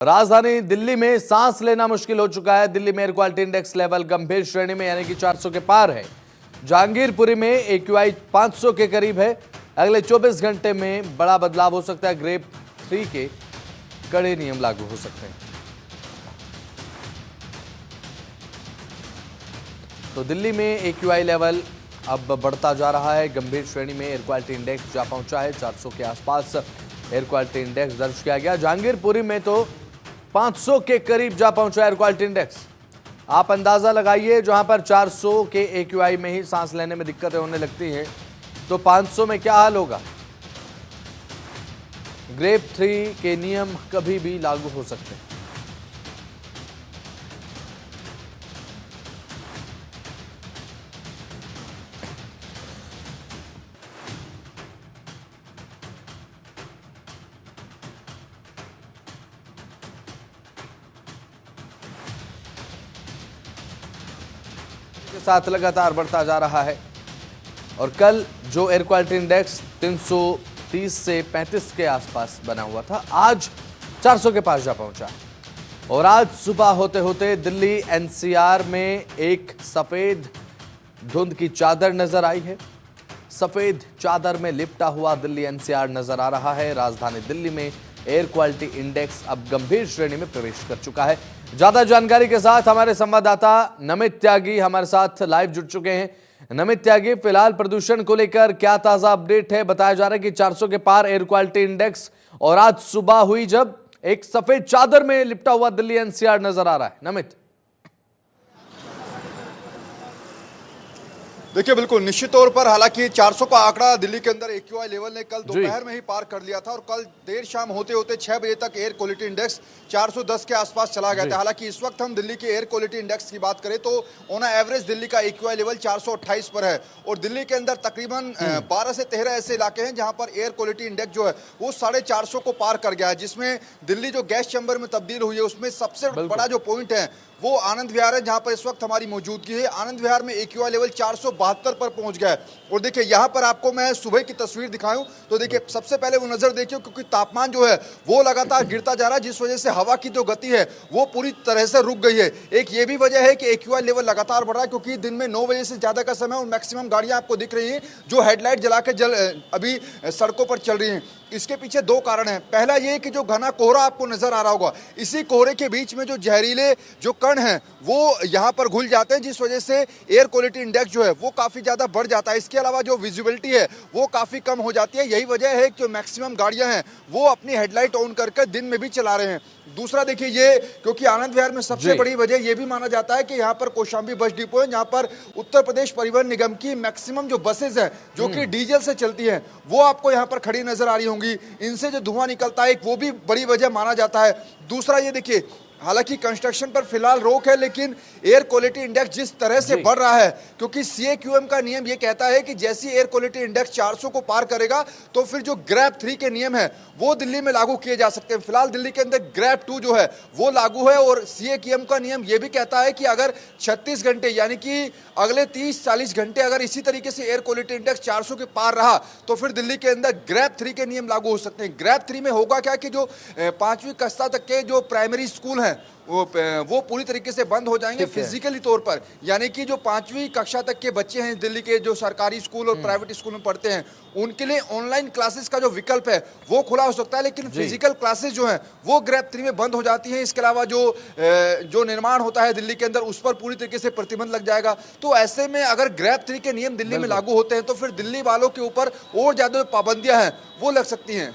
राजधानी दिल्ली में सांस लेना मुश्किल हो चुका है। दिल्ली में एयर क्वालिटी इंडेक्स लेवल गंभीर श्रेणी में यानी कि 400 के पार है। जहांगीरपुरी में एक्यूआई 500 के करीब है। अगले 24 घंटे में बड़ा बदलाव हो सकता है। ग्रेड 3 के कड़े नियम लागू हो सकते हैं। तो दिल्ली में एक्यूआई लेवल अब बढ़ता जा रहा है। गंभीर श्रेणी में एयर क्वालिटी इंडेक्स जा पहुंचा है। 400 के आसपास एयर क्वालिटी इंडेक्स दर्ज किया गया। जहांगीरपुरी में तो 500 के करीब जा पहुंचा एयर क्वालिटी इंडेक्स। आप अंदाजा लगाइए, जहां पर 400 के एक्यूआई में ही सांस लेने में दिक्कतें होने लगती हैं, तो 500 में क्या हाल होगा। ग्रेड 3 के नियम कभी भी लागू हो सकते हैं। के साथ लगातार बढ़ता जा रहा है। और कल जो एयर क्वालिटी इंडेक्स 330 से 35 के आसपास बना हुआ था, आज 400 के पास जा पहुंचा। और आज सुबह होते होते दिल्ली एनसीआर में एक सफेद धुंध की चादर नजर आई है। सफेद चादर में लिपटा हुआ दिल्ली एनसीआर नजर आ रहा है। राजधानी दिल्ली में एयर क्वालिटी इंडेक्स अब गंभीर श्रेणी में प्रवेश कर चुका है। ज्यादा जानकारी के साथ हमारे संवाददाता नमित त्यागी हमारे साथ लाइव जुड़ चुके हैं। नमित त्यागी, फिलहाल प्रदूषण को लेकर क्या ताजा अपडेट है। बताया जा रहा है कि 400 के पार एयर क्वालिटी इंडेक्स, और आज सुबह हुई जब एक सफेद चादर में लिपटा हुआ दिल्ली एनसीआर नजर आ रहा है। नमित, देखिए, बिल्कुल निश्चित तौर पर हालांकि 400 का आंकड़ा दिल्ली के अंदर एक्यूआई लेवल ने कल दोपहर में ही पार कर लिया था और कल देर शाम होते होते 6 बजे तक एयर क्वालिटी इंडेक्स 410 के आसपास चला गया था। हालांकि इस वक्त हम दिल्ली के एयर क्वालिटी इंडेक्स की बात करें तो ऑन एवरेज दिल्ली का एक्यूआई लेवल 428 पर है। और दिल्ली के अंदर तकरीबन 12 से 13 ऐसे इलाके हैं जहां पर एयर क्वालिटी इंडेक्स जो है वो 450 को पार कर गया है, जिसमें दिल्ली जो गैस चैम्बर में तब्दील हुई है उसमें सबसे बड़ा जो पॉइंट है वो आनंद विहार है, जहां पर इस वक्त हमारी मौजूदगी है। आनंद विहार में एक्यूआई लेवल 472 पर पहुंच गया है। और देखिए, यहां पर आपको मैं सुबह की तस्वीर दिखाऊं तो देखिए, सबसे पहले वो नजर देखिए, क्योंकि तापमान जो है वो लगातार गिरता जा रहा है, जिस वजह से हवा की जो गति है वो पूरी तरह से रुक गई है। एक ये भी वजह है कि एक्यूआई लेवल लगातार बढ़ रहा है, क्योंकि दिन में 9 बजे से ज्यादा का समय और मैक्सिमम गाड़ियां आपको दिख रही हैं जो हेडलाइट जला के अभी सड़कों पर चल रही हैं। इसके पीछे 2 कारण हैं। पहला ये कि जो घना कोहरा आपको नजर आ रहा होगा, इसी कोहरे के बीच में जो जहरीले जो कण हैं वो यहाँ पर घुल जाते हैं, जिस वजह से एयर क्वालिटी इंडेक्स जो है वो काफी ज्यादा बढ़ जाता है। इसके अलावा जो विजिबिलिटी है वो काफी कम हो जाती है। यही वजह है कि जो मैक्सिमम गाड़ियां हैं वो अपनी हेडलाइट ऑन करके दिन में भी चला रहे हैं। दूसरा देखिए, ये क्योंकि आनंद विहार में सबसे बड़ी वजह ये भी माना जाता है कि यहाँ पर कौशाम्बी बस डिपो है, जहाँ पर उत्तर प्रदेश परिवहन निगम की मैक्सिमम जो बसेज हैं जो कि डीजल से चलती हैं वो आपको यहाँ पर खड़ी नजर आ रही होंगी। इनसे जो धुआं निकलता है वो भी बड़ी वजह माना जाता है। दूसरा ये देखिए, हालांकि कंस्ट्रक्शन पर फिलहाल रोक है, लेकिन एयर क्वालिटी इंडेक्स जिस तरह से बढ़ रहा है, क्योंकि सीएक्यूएम का नियम ये कहता है कि जैसी एयर क्वालिटी इंडेक्स 400 को पार करेगा तो फिर जो ग्रेड 3 के नियम है वो दिल्ली में लागू किए जा सकते हैं। फिलहाल दिल्ली के अंदर ग्रेड 2 जो है वो लागू है। और सीएक्यूएम का नियम ये भी कहता है कि अगर 36 घंटे यानी कि अगले 30-40 घंटे अगर इसी तरीके से एयर क्वालिटी इंडेक्स 400 के पार रहा तो फिर दिल्ली के अंदर ग्रेड 3 के नियम लागू हो सकते हैं। ग्रेड 3 में होगा क्या कि जो 5वीं कक्षा तक के जो प्राइमरी स्कूल हैं वो पूरी तरीके से बंद हो जाएंगे फिजिकली तौर पर। यानी कि जो 5वीं कक्षा तक के बच्चे हैं दिल्ली के, जो सरकारी स्कूल और प्राइवेट स्कूल में पढ़ते हैं, उनके लिए ऑनलाइन क्लासेस का जो विकल्प है वो खुला हो सकता है, लेकिन फिजिकल क्लासेस जो हैं वो ग्रेड 3 में बंद हो जाती हैं। इसके अलावा जो निर्माण होता है दिल्ली के अंदर उस पर पूरी तरीके से प्रतिबंध लग जाएगा। तो ऐसे में अगर ग्रेड 3 के नियम दिल्ली में लागू होते हैं तो फिर दिल्ली वालों के ऊपर और ज्यादा पाबंदियां हैं वो लग सकती हैं।